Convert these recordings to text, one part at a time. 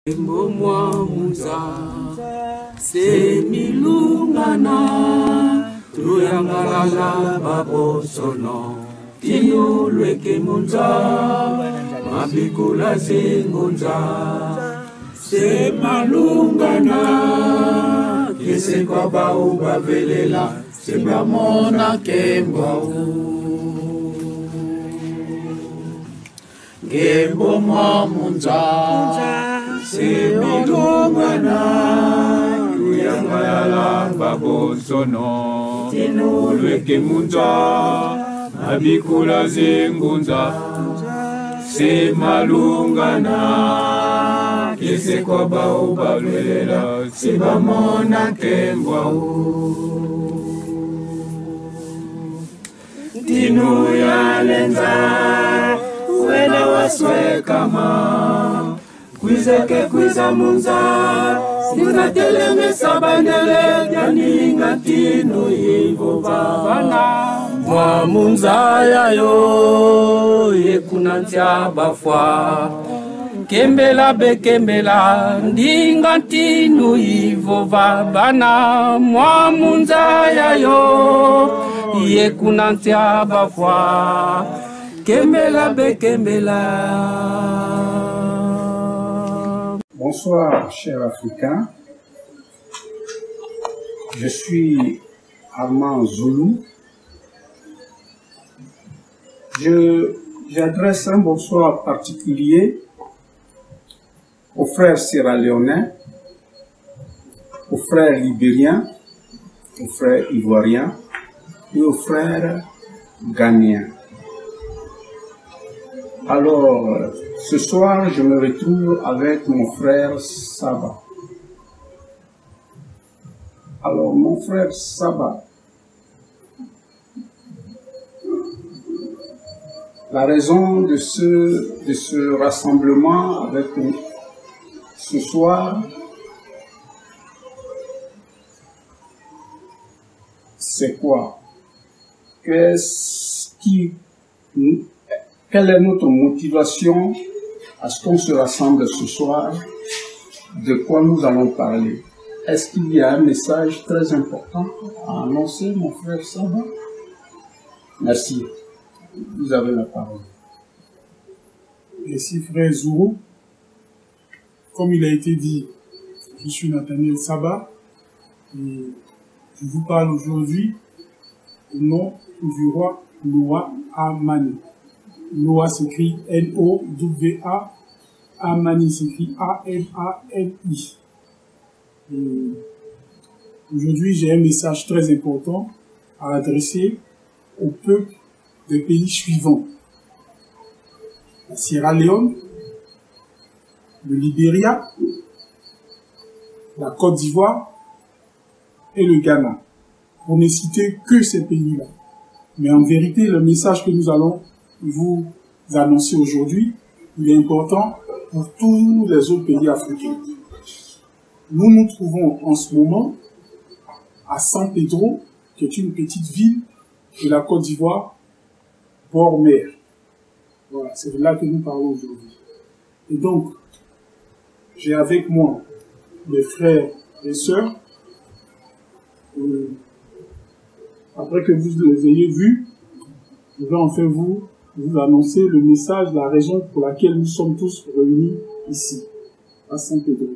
Mwamuza semilungana tuyangalala babosono tinulweke munza mabikula zingunza semalungana kese kwa bau bavelela sebamona kembau Gembo mwamunza semilungana tuyangalala babosono tinulweke munza mabikula zingunza semalungana kese kwa bau bavelela sebamona kembau tinu yalenza wena waswe kama kwizeke kwiza munza singa teleme sabandele janinga tinu hivo bana mwa munza yayo yekunantia bafwa kembela bekembela ndinga tinu hivo bana mwa munza yayo yekunantia bafwa Kembela Bekembela. Bonsoir, chers Africains. Je suis Armand Zoulou. J'adresse un bonsoir particulier aux frères sierra-léonais, aux frères libériens, aux frères ivoiriens et aux frères ghanéens. Alors, ce soir, je me retrouve avec mon frère Saba. Alors, mon frère Saba, la raison de ce rassemblement avec nous ce soir, c'est quoi? Quelle est notre motivation à ce qu'on se rassemble ce soir? De quoi nous allons parler? Est-ce qu'il y a un message très important à annoncer, mon frère Saba? Merci. Vous avez la parole. Merci, frère Zoulou. Comme il a été dit, je suis Nathaniel Saba et je vous parle aujourd'hui au nom du roi Noah Amani. Noah s'écrit N-O-W-A, Amani s'écrit A-M-A-N-I. Aujourd'hui, j'ai un message très important à adresser au peuple des pays suivants. La Sierra Leone, le Libéria, la Côte d'Ivoire et le Ghana. Pour ne citer que ces pays-là. Mais en vérité, le message que nous allons vous annoncer aujourd'hui, il est important pour tous les autres pays africains. Nous nous trouvons en ce moment à San Pedro, qui est une petite ville de la Côte d'Ivoire, bord mer. Voilà, c'est de là que nous parlons aujourd'hui. Et donc, j'ai avec moi mes frères et sœurs. Après que vous les ayez vus, je vais enfin vous annoncer le message, la raison pour laquelle nous sommes tous réunis ici, à San Pedro.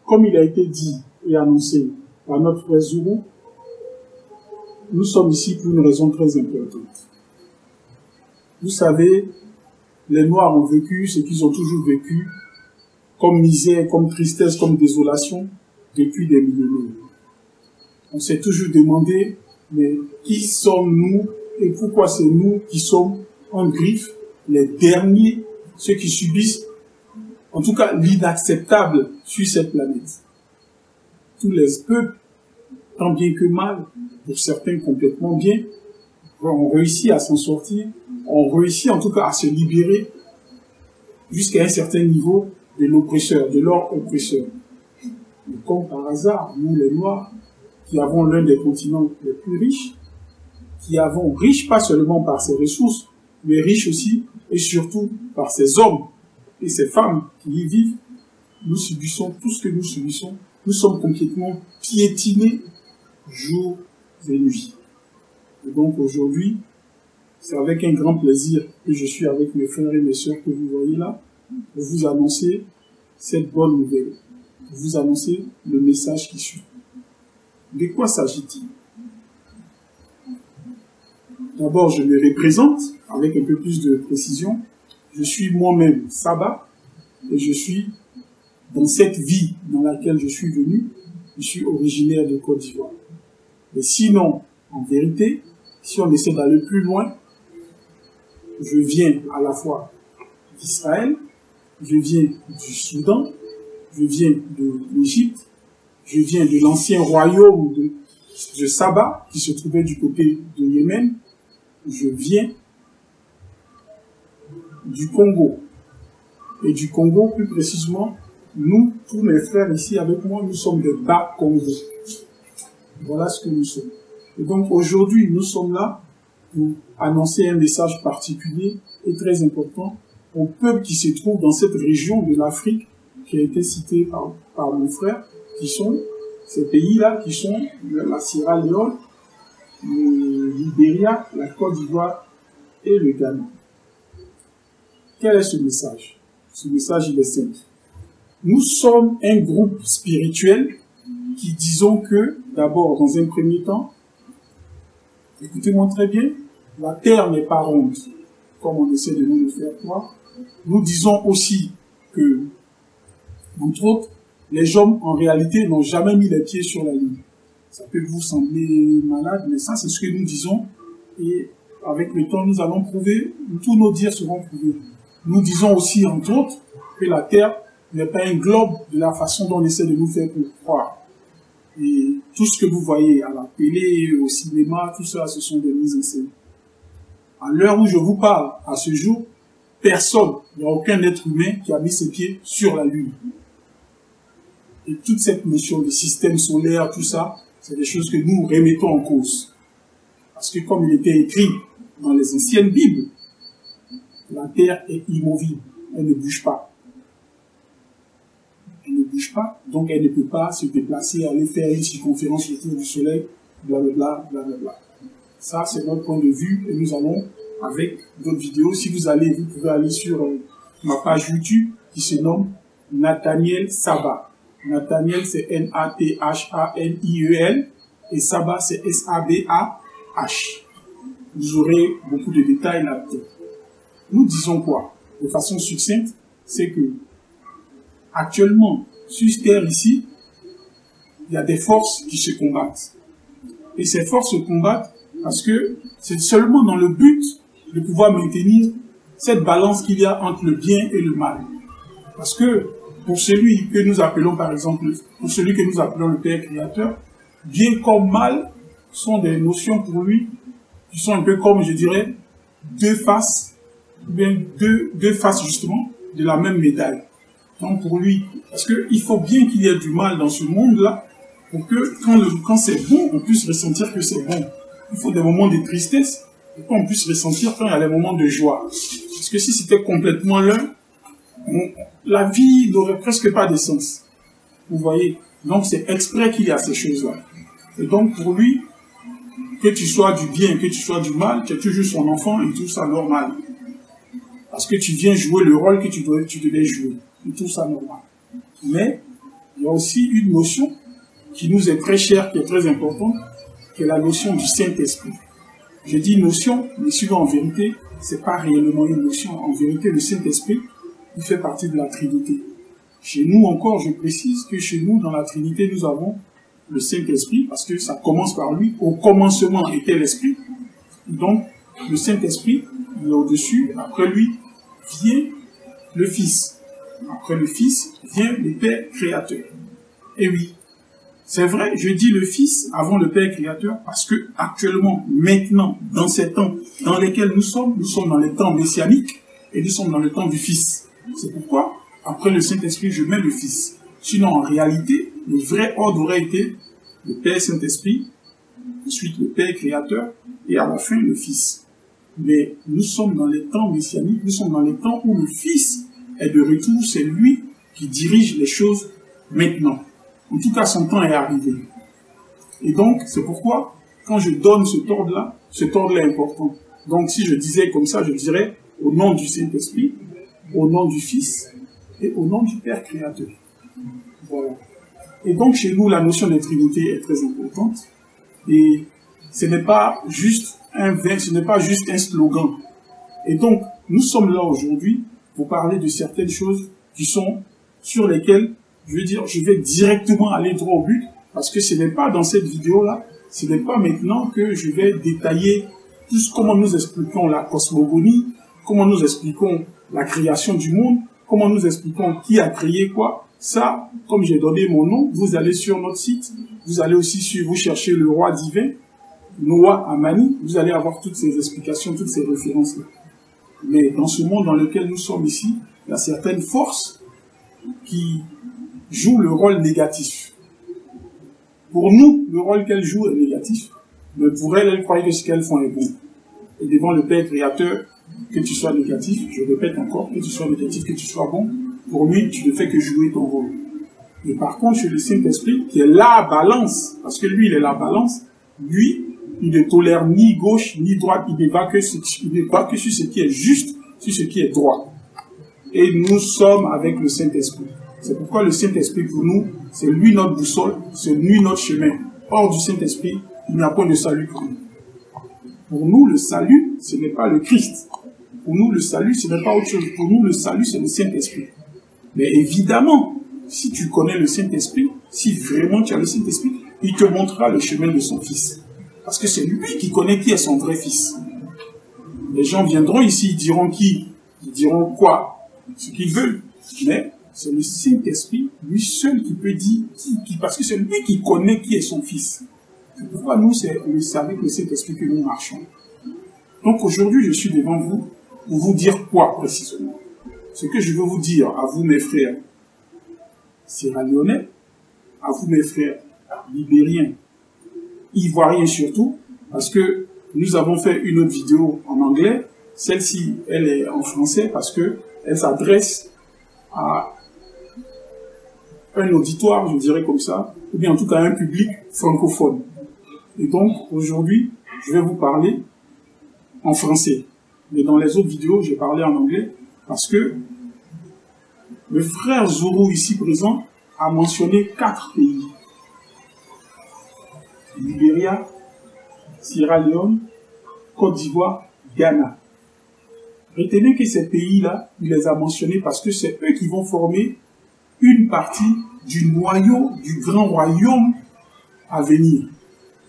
Comme il a été dit et annoncé par notre frère Zoulou, nous sommes ici pour une raison très importante. Vous savez, les Noirs ont vécu ce qu'ils ont toujours vécu, comme misère, comme tristesse, comme désolation, depuis des millénaires. On s'est toujours demandé, mais qui sommes-nous et pourquoi c'est nous qui sommes en griffe, les derniers, ceux qui subissent, en tout cas l'inacceptable sur cette planète. Tous les peuples, tant bien que mal, pour certains complètement bien, ont réussi à s'en sortir, ont réussi en tout cas à se libérer jusqu'à un certain niveau de l'oppresseur, de leur oppresseur. Mais comme par hasard, nous les Noirs, qui avons l'un des continents les plus riches, qui avons riche pas seulement par ses ressources, mais riche aussi et surtout par ses hommes, et ces femmes qui y vivent, nous subissons tout ce que nous subissons. Nous sommes complètement piétinés jour et nuit. Et donc aujourd'hui, c'est avec un grand plaisir que je suis avec mes frères et mes sœurs que vous voyez là, pour vous annoncer cette bonne nouvelle, pour vous annoncer le message qui suit. De quoi s'agit-il? D'abord, je me représente avec un peu plus de précision. Je suis moi-même Saba et je suis dans cette vie dans laquelle je suis venu. Je suis originaire de Côte d'Ivoire. Mais sinon, en vérité, si on essaie d'aller plus loin, je viens à la fois d'Israël, je viens du Soudan, je viens de l'Égypte, je viens de l'ancien royaume de Saba, qui se trouvait du côté de Yémen, je viens du Congo. Et du Congo, plus précisément, nous, tous mes frères ici avec moi, nous sommes de Bas-Congo. Voilà ce que nous sommes. Et donc aujourd'hui, nous sommes là pour annoncer un message particulier et très important au peuple qui se trouve dans cette région de l'Afrique qui a été citée par mon frère, qui sont ces pays-là, qui sont la Sierra Leone, le Libéria, la Côte d'Ivoire et le Ghana. Quel est ce message? Ce message, il est simple. Nous sommes un groupe spirituel qui disons que, d'abord, dans un premier temps, écoutez-moi très bien, la terre n'est pas ronde, comme on essaie de nous le faire croire. Nous disons aussi que, entre autres, les hommes, en réalité, n'ont jamais mis les pieds sur la Lune. Ça peut vous sembler malade, mais ça, c'est ce que nous disons. Et avec le temps, nous allons prouver, tous nos dires seront prouvés. Nous disons aussi, entre autres, que la Terre n'est pas un globe de la façon dont on essaie de nous faire croire. Et tout ce que vous voyez à la télé, au cinéma, tout ça, ce sont des mises en scène. À l'heure où je vous parle, à ce jour, personne, il n'y a aucun être humain qui a mis ses pieds sur la Lune. Et toute cette notion de système solaire, tout ça, c'est des choses que nous remettons en cause. Parce que comme il était écrit dans les anciennes Bibles, la Terre est immobile, elle ne bouge pas. Elle ne bouge pas, donc elle ne peut pas se déplacer, aller faire une circonférence autour du Soleil, blablabla, blablabla. Ça, c'est notre point de vue, et nous allons, avec d'autres vidéos, si vous allez, vous pouvez aller sur ma page YouTube, qui se nomme Nathaniel Saba. Nathaniel, c'est N-A-T-H-A-N-I-E-L, et Saba, c'est S-A-B-A-H. Vous aurez beaucoup de détails là-dedans. Nous disons quoi? De façon succincte, c'est que actuellement, sur cette terre ici, il y a des forces qui se combattent. Et ces forces se combattent parce que c'est seulement dans le but de pouvoir maintenir cette balance qu'il y a entre le bien et le mal. Parce que pour celui que nous appelons, par exemple, pour celui que nous appelons le Père Créateur, bien comme mal sont des notions pour lui qui sont un peu comme, je dirais, deux faces, ou bien deux faces justement de la même médaille. Donc pour lui, parce qu'il faut bien qu'il y ait du mal dans ce monde-là, pour que quand c'est bon, on puisse ressentir que c'est bon. Il faut des moments de tristesse, pour qu'on puisse ressentir quand il y a des moments de joie. Parce que si c'était complètement l'un, la vie n'aurait presque pas de sens. Vous voyez? Donc c'est exprès qu'il y a ces choses-là. Et donc pour lui, que tu sois du bien, que tu sois du mal, tu es toujours son enfant et tout ça normal. Parce que tu viens jouer le rôle que tu devais jouer. Et tout ça normal. Mais il y a aussi une notion qui nous est très chère, qui est très importante, qui est la notion du Saint-Esprit. Je dis notion, mais souvent en vérité, c'est pas réellement une notion. En vérité, le Saint-Esprit, il fait partie de la Trinité. Chez nous encore, je précise que chez nous, dans la Trinité, nous avons le Saint-Esprit, parce que ça commence par lui. Au commencement était l'Esprit. Donc, le Saint-Esprit, il est au-dessus. Après lui, vient le Fils. Après le Fils, vient le Père Créateur. Et oui, c'est vrai, je dis le Fils avant le Père Créateur, parce que actuellement, maintenant, dans ces temps dans lesquels nous sommes dans les temps messianiques, et nous sommes dans le temps du Fils. C'est pourquoi, après le Saint-Esprit, je mets le Fils. Sinon, en réalité, le vrai ordre aurait été le Père Saint-Esprit, ensuite le Père Créateur, et à la fin, le Fils. Mais nous sommes dans les temps messianiques, nous sommes dans les temps où le Fils est de retour, c'est lui qui dirige les choses maintenant. En tout cas, son temps est arrivé. Et donc, c'est pourquoi, quand je donne cet ordre-là est important. Donc, si je disais comme ça, je dirais au nom du Saint-Esprit, au nom du Fils et au nom du Père Créateur. Voilà. Et donc, chez nous, la notion de Trinité est très importante. Et ce n'est pas juste un slogan. Et donc, nous sommes là aujourd'hui pour parler de certaines choses qui sont sur lesquelles, je vais directement aller droit au but, parce que ce n'est pas dans cette vidéo-là, ce n'est pas maintenant que je vais détailler comment nous expliquons la cosmogonie, comment nous expliquons la création du monde, comment nous expliquons qui a créé quoi. Ça, comme j'ai donné mon nom, vous allez sur notre site, vous allez aussi vous chercher le roi divin, Noah Amani, vous allez avoir toutes ces explications, toutes ces références-là. Mais dans ce monde dans lequel nous sommes ici, il y a certaines forces qui jouent le rôle négatif. Pour nous, le rôle qu'elles jouent est négatif, mais pour elles, elles croient que ce qu'elles font est bon. Et devant le Père Créateur, que tu sois négatif, je répète encore, que tu sois négatif, que tu sois bon, pour lui, tu ne fais que jouer ton rôle. Et par contre, chez le Saint-Esprit, qui est la balance, parce que lui, il est la balance, lui, il ne tolère ni gauche, ni droite, il ne va que sur ce qui est juste, sur ce qui est droit. Et nous sommes avec le Saint-Esprit. C'est pourquoi le Saint-Esprit, pour nous, c'est lui notre boussole, c'est lui notre chemin. Hors du Saint-Esprit, il n'y a point de salut pour nous. Pour nous, le salut, ce n'est pas le Christ. Pour nous, le salut, ce n'est pas autre chose. Pour nous, le salut, c'est le Saint-Esprit. Mais évidemment, si tu connais le Saint-Esprit, si vraiment tu as le Saint-Esprit, il te montrera le chemin de son Fils. Parce que c'est lui qui connaît qui est son vrai Fils. Les gens viendront ici, ils diront qui? Ils diront quoi? Ce qu'ils veulent. Mais c'est le Saint-Esprit, lui seul qui peut dire qui, parce que c'est lui qui connaît qui est son Fils. C'est pourquoi nous, c'est avec le Saint-Esprit que nous marchons. Donc aujourd'hui, je suis devant vous pour vous dire quoi précisément? Ce que je veux vous dire à vous, mes frères sierra-léonais, à vous, mes frères libériens, ivoiriens surtout, parce que nous avons fait une autre vidéo en anglais. Celle-ci, elle est en français parce que elle s'adresse à un auditoire, je dirais comme ça, ou bien en tout cas un public francophone. Et donc, aujourd'hui, je vais vous parler en français. Mais dans les autres vidéos, j'ai parlé en anglais parce que le frère Zuru, ici présent, a mentionné 4 pays. Libéria, Sierra Leone, Côte d'Ivoire, Ghana. Retenez que ces pays-là, il les a mentionnés parce que c'est eux qui vont former une partie du noyau, du grand royaume à venir.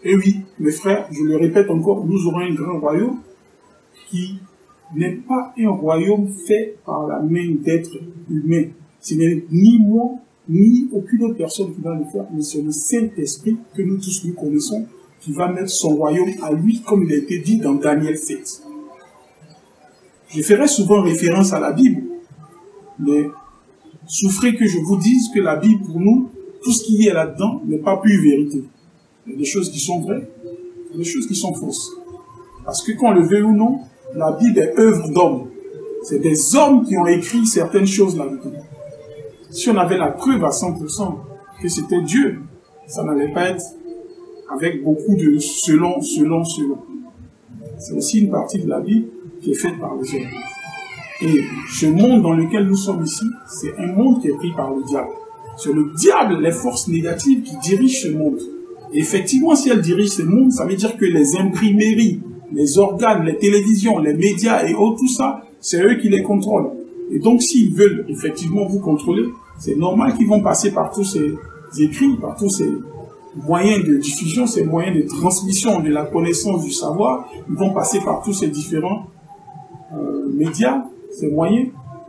Et oui, mes frères, je le répète encore, nous aurons un grand royaume qui n'est pas un royaume fait par la main d'êtres humains. Ce n'est ni moi, ni aucune autre personne qui va le faire, mais c'est le Saint-Esprit que nous tous nous connaissons, qui va mettre son royaume à lui, comme il a été dit dans Daniel 7. Je ferai souvent référence à la Bible, mais souffrez que je vous dise que la Bible, pour nous, tout ce qui est là-dedans n'est pas pure vérité. Il y a des choses qui sont vraies, il y a des choses qui sont fausses. Parce que qu'on le veuille ou non, la Bible est œuvre d'hommes. C'est des hommes qui ont écrit certaines choses là-dedans. Si on avait la preuve à 100% que c'était Dieu, ça n'allait pas être avec beaucoup de selon. C'est aussi une partie de la Bible qui est faite par les hommes. Et ce monde dans lequel nous sommes ici, c'est un monde qui est pris par le diable. C'est le diable, les forces négatives qui dirigent ce monde. Et effectivement, si elles dirigent ce monde, ça veut dire que les imprimeries, les organes, les télévisions, les médias et autres, tout ça, c'est eux qui les contrôlent. Et donc, s'ils veulent effectivement vous contrôler, c'est normal qu'ils vont passer par tous ces écrits, par tous ces moyens de diffusion, ces moyens de transmission de la connaissance, du savoir. Ils vont passer par tous ces différents médias, ces moyens,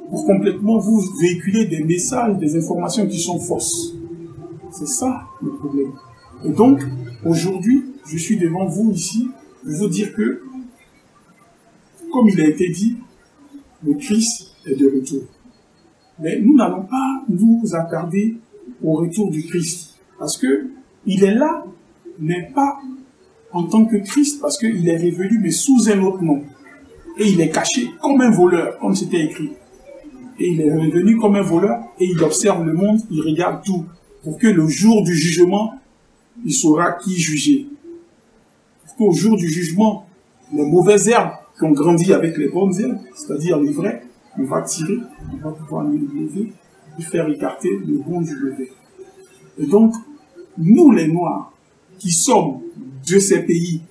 pour complètement vous véhiculer des messages, des informations qui sont fausses. C'est ça le problème. Et donc, aujourd'hui, je suis devant vous ici pour vous dire que, comme il a été dit, le Christ est de retour. Mais nous n'allons pas nous attarder au retour du Christ. Parce que il est là, mais pas en tant que Christ, parce qu'il est revenu, mais sous un autre nom. Et il est caché comme un voleur, comme c'était écrit. Et il est revenu comme un voleur et il observe le monde, il regarde tout. Pour que le jour du jugement, il saura qui juger. Pour qu'au jour du jugement, les mauvaises herbes qui ont grandi avec les bonnes herbes, c'est-à-dire les vraies, on va tirer, on va pouvoir les lever et faire écarter le bon du mauvais. Et donc, nous les Noirs, qui sommes de ces pays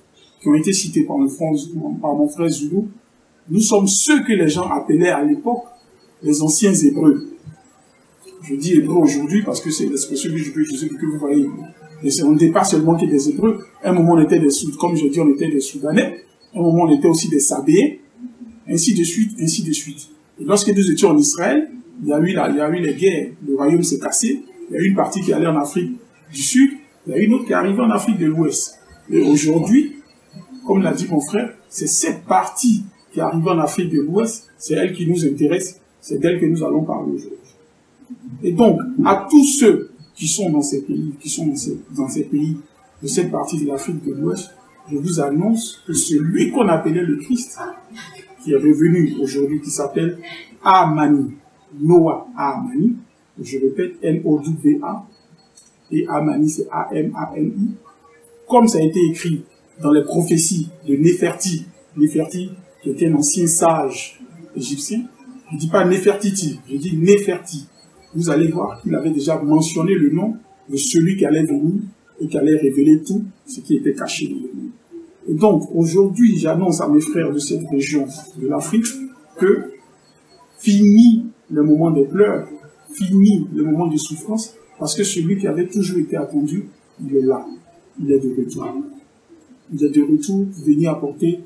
qui ont été cités par mon frère Zulu, nous sommes ceux que les gens appelaient à l'époque les anciens Hébreux. Je dis Hébreux aujourd'hui parce que c'est l'expression que je peux utiliser que vous voyez. Et on n'était pas seulement que des Hébreux. À un moment, on était comme je dis, on était des Soudanais. À un moment, on était aussi des Sabéens. Ainsi de suite, ainsi de suite. Et lorsque nous étions en Israël, il y a eu les guerres. Le royaume s'est cassé. Il y a eu une partie qui allait en Afrique du Sud. Il y a eu une autre qui est arrivée en Afrique de l'Ouest. Et aujourd'hui, comme l'a dit mon frère, c'est cette partie qui est arrivée en Afrique de l'Ouest, c'est elle qui nous intéresse, c'est d'elle que nous allons parler aujourd'hui. Et donc, à tous ceux qui sont dans ces pays, dans ces pays de cette partie de l'Afrique de l'Ouest, je vous annonce que celui qu'on appelait le Christ, qui est revenu aujourd'hui, qui s'appelle Amani, Noah Amani, je répète, N-O-W-A, et Amani, c'est A-M-A-N-I, comme ça a été écrit dans les prophéties de Néferti, Néferti, qui était un ancien sage égyptien. Je ne dis pas Néfertiti, je dis Néferti. Vous allez voir qu'il avait déjà mentionné le nom de celui qui allait venir et qui allait révéler tout ce qui était caché dans le monde. Et donc, aujourd'hui, j'annonce à mes frères de cette région de l'Afrique que fini le moment des pleurs, fini le moment de souffrance, parce que celui qui avait toujours été attendu, il est là. Il est de retour. Il est de retour pour venir apporter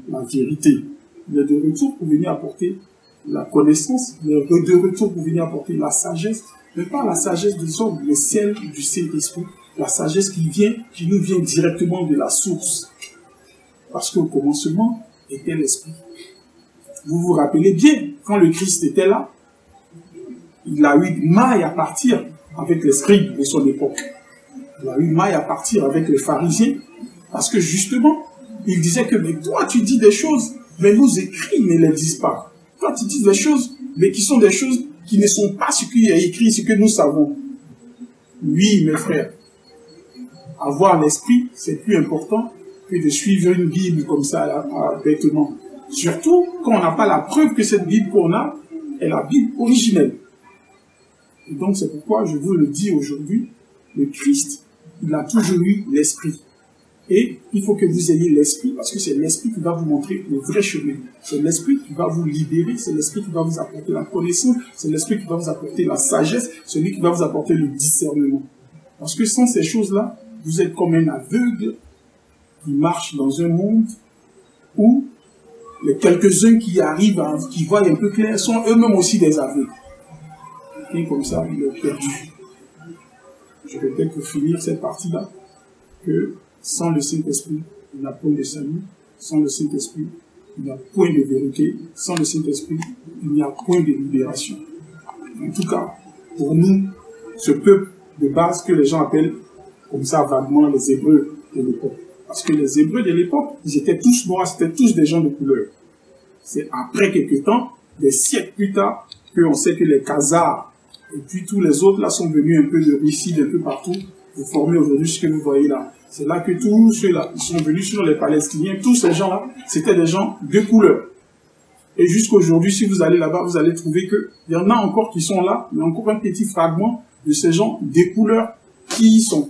la vérité. Il est de retour pour venir apporter la connaissance. Il est de retour pour venir apporter la sagesse, mais pas la sagesse des hommes, mais celle du Saint-Esprit. La sagesse qui nous vient directement de la source. Parce qu'au commencement était l'Esprit. Vous vous rappelez bien, quand le Christ était là, il a eu maille à partir avec les scribes de son époque. Il a eu maille à partir avec les pharisiens, parce que justement, il disait que mais toi tu dis des choses, mais nos écrits ne les disent pas. Toi tu dis des choses, mais qui sont des choses qui ne sont pas ce qui est écrit, ce que nous savons. Oui, mes frères, avoir l'esprit, c'est plus important que de suivre une Bible comme ça, bêtement. Surtout quand on n'a pas la preuve que cette Bible qu'on a est la Bible originelle. Et donc c'est pourquoi je vous le dis aujourd'hui, le Christ, il a toujours eu l'esprit. Et il faut que vous ayez l'esprit, parce que c'est l'esprit qui va vous montrer le vrai chemin. C'est l'esprit qui va vous libérer, c'est l'esprit qui va vous apporter la connaissance, c'est l'esprit qui va vous apporter la sagesse, celui qui va vous apporter le discernement. Parce que sans ces choses-là, vous êtes comme un aveugle qui marche dans un monde où les quelques-uns qui arrivent, qui voient un peu clair, sont eux-mêmes aussi des aveugles. Et comme ça, il est perdu. Je répète pour finir cette partie-là, que sans le Saint-Esprit, il n'y a point de salut. Sans le Saint-Esprit, il n'y a point de vérité. Sans le Saint-Esprit, il n'y a point de libération. En tout cas, pour nous, ce peuple de base que les gens appellent comme ça vaguement les Hébreux de l'époque. Parce que les Hébreux de l'époque, ils étaient tous noirs, c'était tous des gens de couleur. C'est après quelques temps, des siècles plus tard, qu'on sait que les Khazars et puis tous les autres là sont venus un peu de Russie, d'un peu partout, pour former aujourd'hui ce que vous voyez là. C'est là que tous ceux-là, ils sont venus sur les Palestiniens, tous ces gens-là, c'était des gens de couleur. Et jusqu'aujourd'hui, si vous allez là-bas, vous allez trouver qu'il y en a encore qui sont là, il y a encore un petit fragment de ces gens des couleurs qui y sont.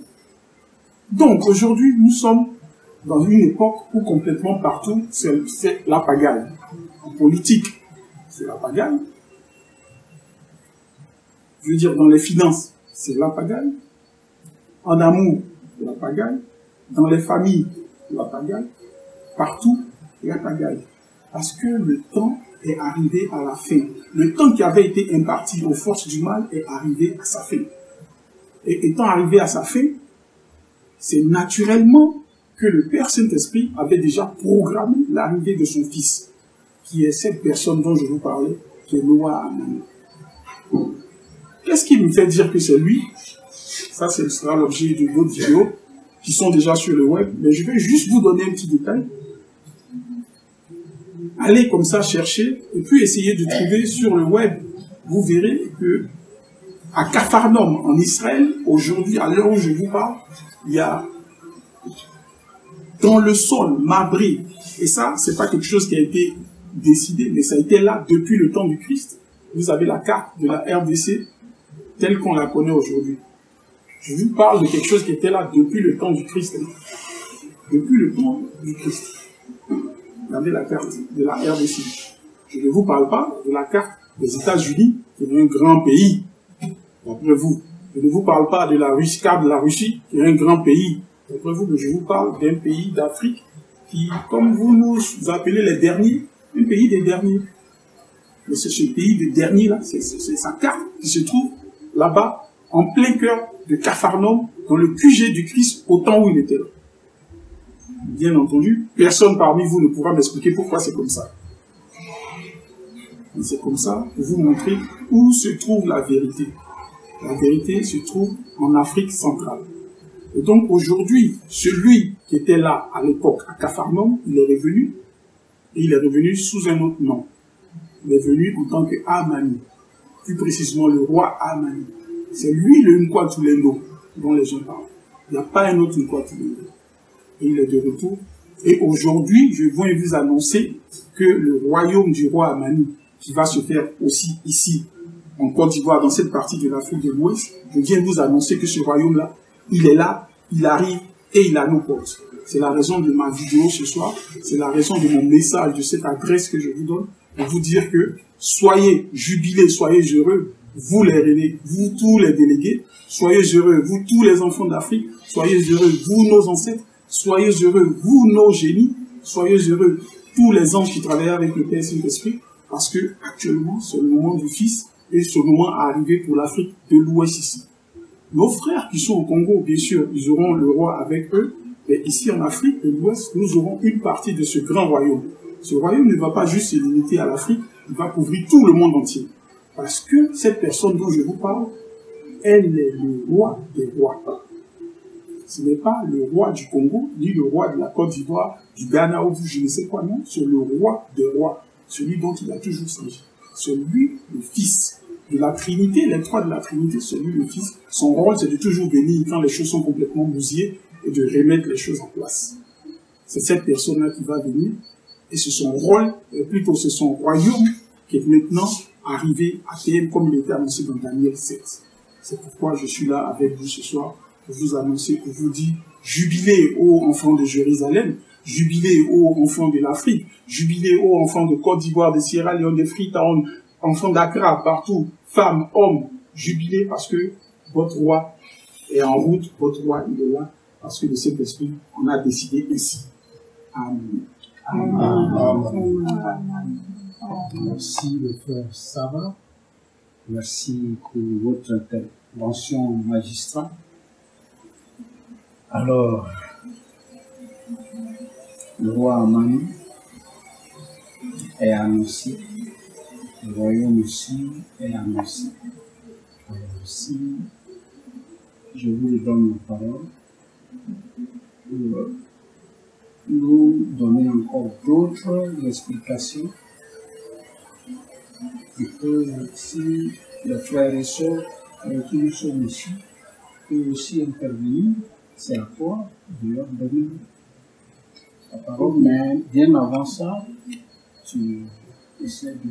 Donc aujourd'hui, nous sommes dans une époque où complètement partout, c'est la pagaille. En politique, c'est la pagaille. Je veux dire, dans les finances, c'est la pagaille. En amour, c'est la pagaille. Dans les familles, c'est la pagaille. Partout, c'est la pagaille. Parce que le temps est arrivé à la fin. Le temps qui avait été imparti aux forces du mal est arrivé à sa fin. Et étant arrivé à sa fin, c'est naturellement que le Père Saint-Esprit avait déjà programmé l'arrivée de son Fils, qui est cette personne dont je vous parlais, qui est Noah Amani. Qu'est-ce qui me fait dire que c'est lui? Ça, ce sera l'objet de d'autres vidéos qui sont déjà sur le web, mais je vais juste vous donner un petit détail. Allez comme ça chercher, et puis essayer de trouver sur le web vous verrez que à Capharnaüm, en Israël, aujourd'hui, à l'heure où je vous parle, il y a dans le sol marbré, et ça, c'est pas quelque chose qui a été décidé, mais ça a été là depuis le temps du Christ. Vous avez la carte de la RDC telle qu'on la connaît aujourd'hui. Je vous parle de quelque chose qui était là depuis le temps du Christ. Depuis le temps du Christ. Regardez la carte de la RDC. Je ne vous parle pas de la carte des États-Unis, qui est un grand pays, d'après vous. Je ne vous parle pas de la Russie, de la Russie, qui est un grand pays, d'après vous, mais je vous parle d'un pays d'Afrique qui, comme vous nous appelez les derniers, un pays des derniers. Mais c'est ce pays des derniers là, c'est sa carte qui se trouve là-bas, en plein cœur de Capharnaüm, dans le QG du Christ, au temps où il était là. Bien entendu, personne parmi vous ne pourra m'expliquer pourquoi c'est comme ça. C'est comme ça pour vous montrer où se trouve la vérité. La vérité se trouve en Afrique centrale. Et donc aujourd'hui, celui qui était là à l'époque à Capharnaüm, il est revenu, et il est revenu sous un autre nom. Il est venu en tant que Amani, plus précisément le roi Amani. C'est lui le Nkwatulendo dont les gens parlent. Il n'y a pas un autre Nkwatulendo. Et il est de retour. Et aujourd'hui, je viens vous annoncer que le royaume du roi Amani, qui va se faire aussi ici, en Côte d'Ivoire, dans cette partie de l'Afrique de l'Ouest, je viens vous annoncer que ce royaume-là, il est là, il arrive et il a nos portes. C'est la raison de ma vidéo ce soir, c'est la raison de mon message, de cette adresse que je vous donne, pour vous dire que soyez jubilés, soyez heureux, vous les relais, vous tous les délégués, soyez heureux, vous tous les enfants d'Afrique, soyez heureux, vous nos ancêtres, soyez heureux, vous nos génies, soyez heureux, tous les anges qui travaillent avec le Père Saint-Esprit, parce que actuellement, c'est le moment du Fils, et ce moment à arriver pour l'Afrique de l'Ouest ici. Nos frères qui sont au Congo, bien sûr, ils auront le roi avec eux, mais ici en Afrique de l'Ouest, nous aurons une partie de ce grand royaume. Ce royaume ne va pas juste se limiter à l'Afrique, il va couvrir tout le monde entier. Parce que cette personne dont je vous parle, elle est le roi des rois. Ce n'est pas le roi du Congo, ni le roi de la Côte d'Ivoire, du Ghana ou du je ne sais quoi, non, c'est le roi des rois, celui dont il a toujours s'agi. Celui, le Fils de la Trinité, les trois de la Trinité, celui, le Fils. Son rôle, c'est de toujours venir quand les choses sont complètement bousillées et de remettre les choses en place. C'est cette personne-là qui va venir, et c'est son rôle, plutôt c'est son royaume, qui est maintenant arrivé à terme comme il était annoncé dans Daniel 7. C'est pourquoi je suis là avec vous ce soir, pour vous annoncer, pour vous dire, jubilez aux enfants de Jérusalem, jubilez aux enfants de l'Afrique, jubilez aux enfants de Côte d'Ivoire, de Sierra Leone, de Freetown, enfants d'Accra, partout, femmes, hommes, jubilez parce que votre roi est en route, votre roi il est là, parce que le Saint-Esprit en a décidé ainsi. Amen. Amen. Merci le frère Sava, merci pour votre intervention magistrale. Alors, le roi Amani est annoncé, le royaume aussi est annoncé. Alors, si je vous donne la parole pour nous donner encore d'autres explications, et que si les frères et sœurs avec qui nous sommes ici peuvent aussi intervenir, c'est à toi de leur donner la parole, mais bien avant ça, tu essaies de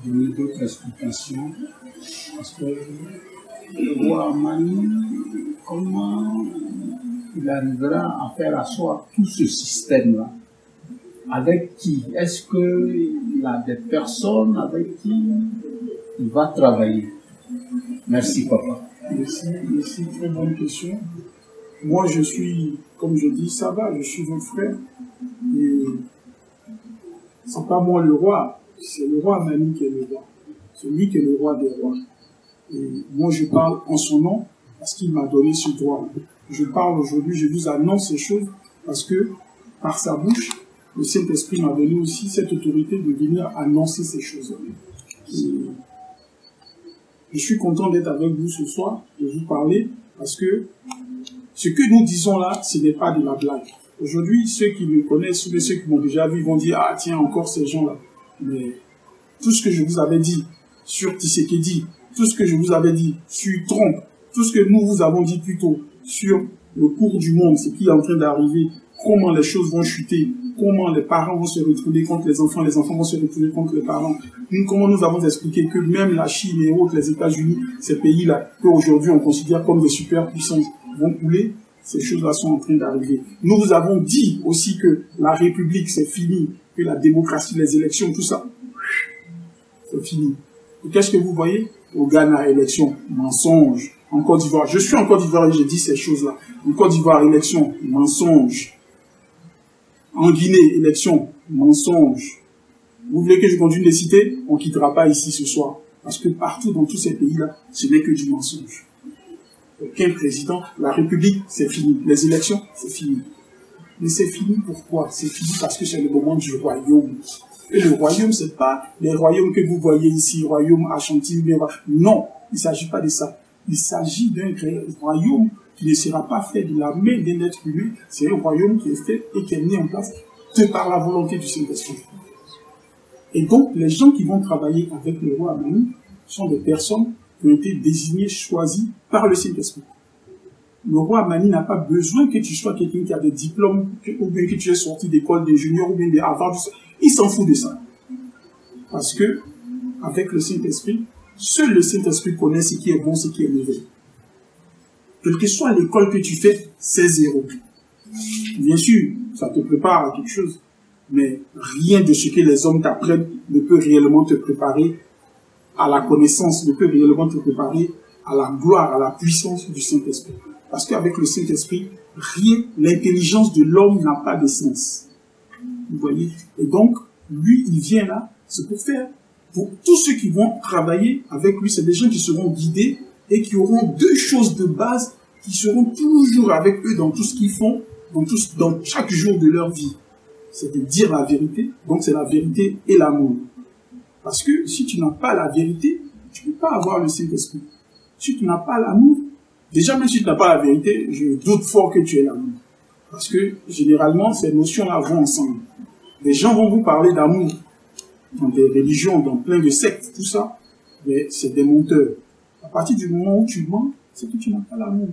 donner d'autres explications, parce que le roi Amani, comment il arrivera à faire asseoir tout ce système-là? Avec qui? Est-ce qu'il a des personnes avec qui il va travailler? Merci, papa. Merci, très bonne question. Moi, je suis, comme je dis, ça va, je suis votre frère. Et c'est pas moi le roi, c'est le roi Amani qui est le roi. C'est lui qui est le roi des rois. Et moi, je parle en son nom parce qu'il m'a donné ce droit. Je parle aujourd'hui, je vous annonce ces choses parce que, par sa bouche, le Saint-Esprit m'a donné aussi cette autorité de venir annoncer ces choses. Je suis content d'être avec vous ce soir, de vous parler, parce que ce que nous disons là, ce n'est pas de la blague. Aujourd'hui, ceux qui me connaissent, ceux qui m'ont déjà vu, vont dire « Ah tiens, encore ces gens-là ». Mais tout ce que je vous avais dit sur Tshisekedi, tout ce que je vous avais dit sur Trump, tout ce que nous vous avons dit plus tôt sur le cours du monde, ce qui est en train d'arriver, comment les choses vont chuter, comment les parents vont se retrouver contre les enfants vont se retrouver contre les parents. Comment nous avons expliqué que même la Chine et autres, les États-Unis, ces pays-là, qu'aujourd'hui on considère comme des superpuissances, vont couler, ces choses-là sont en train d'arriver. Nous vous avons dit aussi que la République, c'est fini, que la démocratie, les élections, tout ça, c'est fini. Et qu'est-ce que vous voyez? Au Ghana, élection, mensonge. En Côte d'Ivoire, je suis en Côte d'Ivoire et j'ai dit ces choses-là. En Côte d'Ivoire, élection, mensonge. En Guinée, élection, mensonge. Vous voulez que je continue de les citer? On ne quittera pas ici ce soir. Parce que partout dans tous ces pays-là, ce n'est que du mensonge. Aucun président, la République, c'est fini. Les élections, c'est fini. Mais c'est fini pourquoi? C'est fini parce que c'est le moment du royaume. Et le royaume, c'est pas les royaumes que vous voyez ici, royaume Argentine, non, il ne s'agit pas de ça. Il s'agit d'un royaume qui ne sera pas fait de la main d'un être humain, c'est un royaume qui est fait et qui est mis en place par la volonté du Saint-Esprit. Et donc, les gens qui vont travailler avec le roi Amani sont des personnes qui ont été désignées, choisies par le Saint-Esprit. Le roi Amani n'a pas besoin que tu sois quelqu'un qui a des diplômes, ou bien que tu es sorti d'école d'ingénieur, ou bien de Harvard. Il s'en fout de ça. Parce que, avec le Saint-Esprit, seul le Saint-Esprit connaît ce qui est bon, ce qui est mauvais. Quelle que soit l'école que tu fais, c'est zéro. Bien sûr, ça te prépare à quelque chose, mais rien de ce que les hommes t'apprennent ne peut réellement te préparer à la connaissance, ne peut réellement te préparer à la gloire, à la puissance du Saint-Esprit. Parce qu'avec le Saint-Esprit, rien, l'intelligence de l'homme n'a pas de sens. Vous voyez? Et donc, lui, il vient là, c'est pour faire. Pour tous ceux qui vont travailler avec lui, c'est des gens qui seront guidés et qui auront deux choses de base qui seront toujours avec eux dans tout ce qu'ils font, dans chaque jour de leur vie. C'est de dire la vérité, donc c'est la vérité et l'amour. Parce que si tu n'as pas la vérité, tu ne peux pas avoir le Saint-Esprit. Si tu n'as pas l'amour, déjà même si tu n'as pas la vérité, je doute fort que tu aies l'amour. Parce que généralement, ces notions-là vont ensemble. Les gens vont vous parler d'amour dans des religions, dans plein de sectes, tout ça, mais c'est des menteurs. À partir du moment où tu mens, c'est que tu n'as pas l'amour.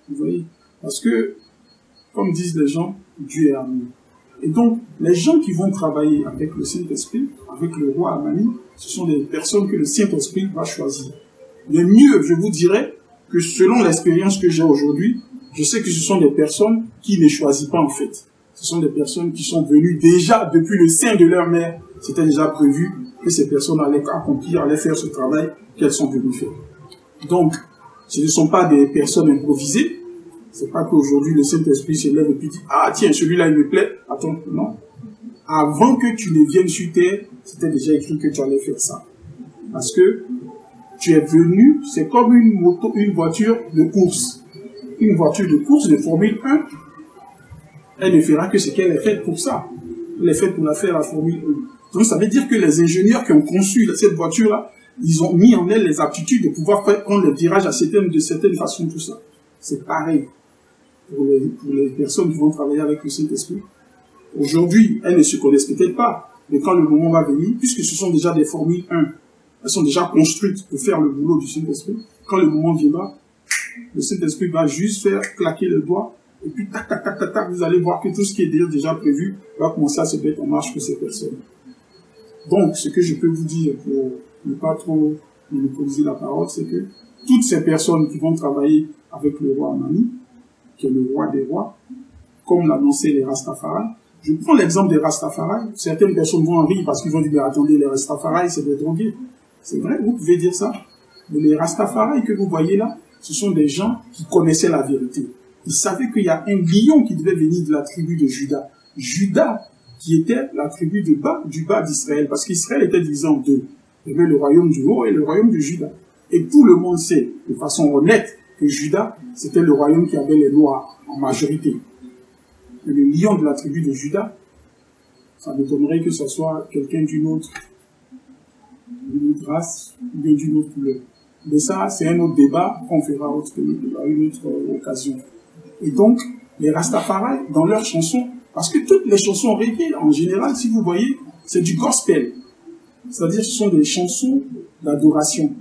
Vous voyez? Parce que, comme disent les gens, Dieu est amour. Et donc, les gens qui vont travailler avec le Saint-Esprit, avec le roi Amani, ce sont des personnes que le Saint-Esprit va choisir. Mais mieux, je vous dirais que selon l'expérience que j'ai aujourd'hui, je sais que ce sont des personnes qui ne choisissent pas en fait. Ce sont des personnes qui sont venues déjà depuis le sein de leur mère. C'était déjà prévu que ces personnes allaient accomplir, allaient faire ce travail qu'elles sont venues faire. Donc, ce ne sont pas des personnes improvisées. C'est pas qu'aujourd'hui le Saint-Esprit se lève et puis dit « Ah tiens, celui-là il me plaît. » Attends, non. Avant que tu ne viennes sur terre, c'était déjà écrit que tu allais faire ça. Parce que tu es venu, c'est comme une voiture de course. Une voiture de course de Formule 1, elle ne fera que ce qu'elle est faite pour ça. Elle est faite pour la faire la Formule 1. Donc ça veut dire que les ingénieurs qui ont conçu cette voiture-là, ils ont mis en elle les aptitudes de pouvoir prendre les virages de certaines façons, tout ça. C'est pareil pour les personnes qui vont travailler avec le Saint-Esprit. Aujourd'hui, elles ne se connaissent peut-être pas, mais quand le moment va venir, puisque ce sont déjà des Formules 1, elles sont déjà construites pour faire le boulot du Saint-Esprit, quand le moment viendra, le Saint-Esprit va juste faire claquer le doigt, et puis tac, tac, tac, tac, tac, vous allez voir que tout ce qui est déjà prévu va commencer à se mettre en marche pour ces personnes. Donc, ce que je peux vous dire pour ne pas trop monopoliser la parole, c'est que toutes ces personnes qui vont travailler avec le roi Amani, qui est le roi des rois, comme l'annonçaient les Rastafari, je prends l'exemple des Rastafari. Certaines personnes vont en rire parce qu'ils vont dire, attendez, les Rastafari, c'est des drogués. C'est vrai, vous pouvez dire ça. Mais les Rastafari que vous voyez là, ce sont des gens qui connaissaient la vérité. Ils savaient qu'il y a un lion qui devait venir de la tribu de Juda. Juda, qui était la tribu du bas d'Israël, parce qu'Israël était divisé en deux. Il y avait le royaume du haut et le royaume de Juda. Et tout le monde sait, de façon honnête, que Juda, c'était le royaume qui avait les Noirs en majorité. Et le lion de la tribu de Juda, ça m'étonnerait que ce soit quelqu'un d'une autre race ou d'une autre couleur. Mais ça, c'est un autre débat qu'on fera à une autre occasion. Et donc, les Rastafari, dans leurs chansons, parce que toutes les chansons reggae, en général, si vous voyez, c'est du gospel. C'est-à-dire ce sont des chansons d'adoration.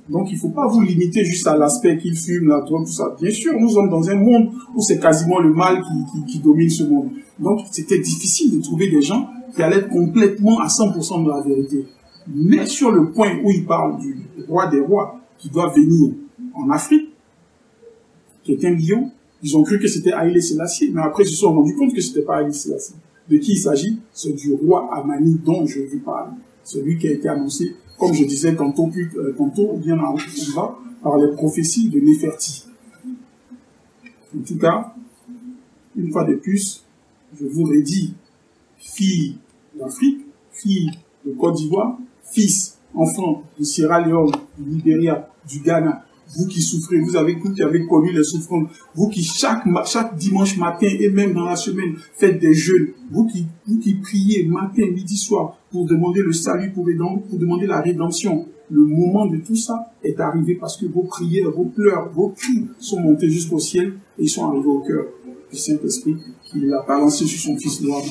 Donc il ne faut pas vous limiter juste à l'aspect qu'il fume, la drogue, tout ça. Bien sûr, nous sommes dans un monde où c'est quasiment le mal qui domine ce monde. Donc c'était difficile de trouver des gens qui allaient être complètement à 100% de la vérité. Mais sur le point où il parle du roi des rois qui doit venir en Afrique, qui est un lion, ils ont cru que c'était Haïlé Sélassié, mais après ils se sont rendus compte que ce n'était pas Haïlé Sélassié. De qui il s'agit? C'est du roi Amani dont je vous parle. Celui qui a été annoncé, comme je disais tantôt, bien en bas, par les prophéties de Néferti. En tout cas, une fois de plus, je vous redis, fille d'Afrique, fille de Côte d'Ivoire, fils, enfant de Sierra Leone, du Libéria, du Ghana, vous qui souffrez, vous qui avez connu les souffrances, vous qui chaque dimanche matin et même dans la semaine faites des jeûnes, vous qui priez matin, midi, soir pour demander le salut, pour demander la rédemption, le moment de tout ça est arrivé parce que vos prières, vos pleurs, vos cris sont montés jusqu'au ciel et ils sont arrivés au cœur du Saint-Esprit qui l'a balancé sur son Fils noir.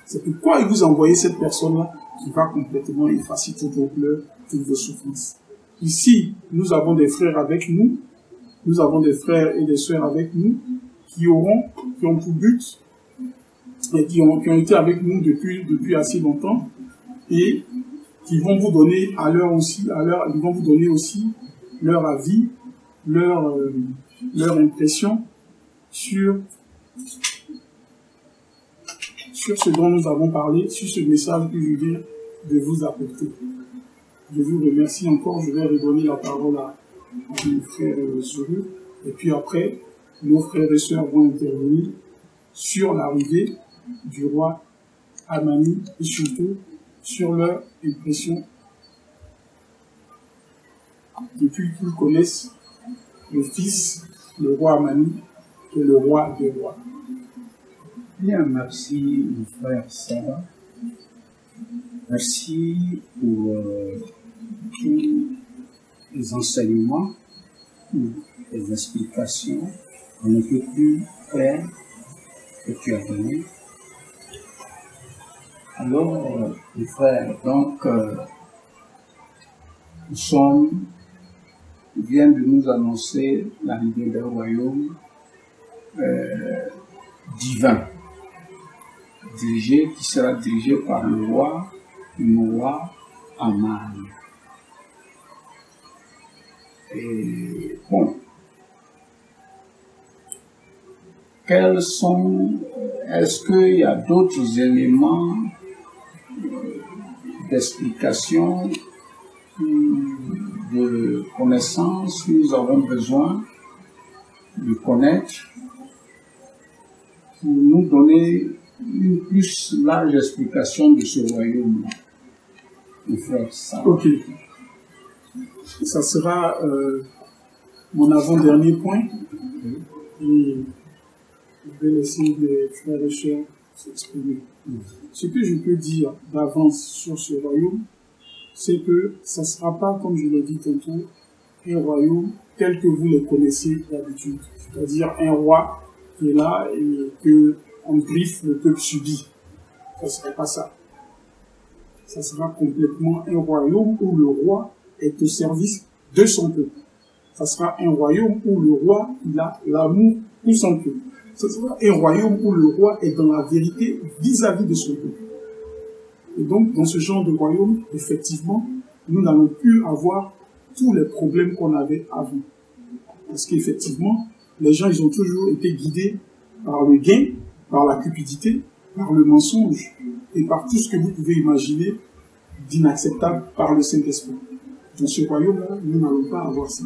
C'est pourquoi il vous a envoyé cette personne-là qui va complètement effacer toutes vos pleurs, toutes vos souffrances. Ici, nous avons des frères avec nous, nous avons des frères et des sœurs avec nous qui ont pour but et qui ont été avec nous depuis assez longtemps et qui vont vous donner ils vont vous donner aussi leur avis, leur impression sur ce dont nous avons parlé, sur ce message que je viens de vous apporter. Je vous remercie encore. Je vais redonner la parole à mes frères et sœurs. Et puis après, nos frères et sœurs vont intervenir sur l'arrivée du roi Amani et surtout sur leur impression depuis qu'ils connaissent le fils, le roi Amani, qui est le roi des rois. Bien, merci, mon frère Sarah. Merci pour tous les enseignements, les explications un peu plus claires que tu as données. Alors, mes frères, donc, vient de nous annoncer l'arrivée d'un royaume divin, qui sera dirigé par le roi Noah Amani. Et bon, est-ce qu'il y a d'autres éléments d'explication, de connaissances que nous avons besoin de connaître pour nous donner une plus large explication de ce royaume? Ok. Ça sera mon avant-dernier point. Et je vais laisser les frères et sœurs s'exprimer. Ce que je peux dire d'avance sur ce royaume, c'est que ça ne sera pas, comme je l'ai dit tantôt, un royaume tel que vous le connaissez d'habitude. C'est-à-dire un roi qui est là et qu'en griffe le peuple subit. Ça ne sera pas ça. Ça sera complètement un royaume où le roi est au service de son peuple. Ça sera un royaume où le roi il a l'amour pour son peuple. Ce sera un royaume où le roi est dans la vérité vis-à-vis de son peuple. Et donc, dans ce genre de royaume, effectivement, nous n'allons plus avoir tous les problèmes qu'on avait avant. Parce qu'effectivement, les gens, ils ont toujours été guidés par le gain, par la cupidité, par le mensonge et par tout ce que vous pouvez imaginer d'inacceptable par le Saint-Esprit. Dans ce royaume-là, nous n'allons pas avoir ça.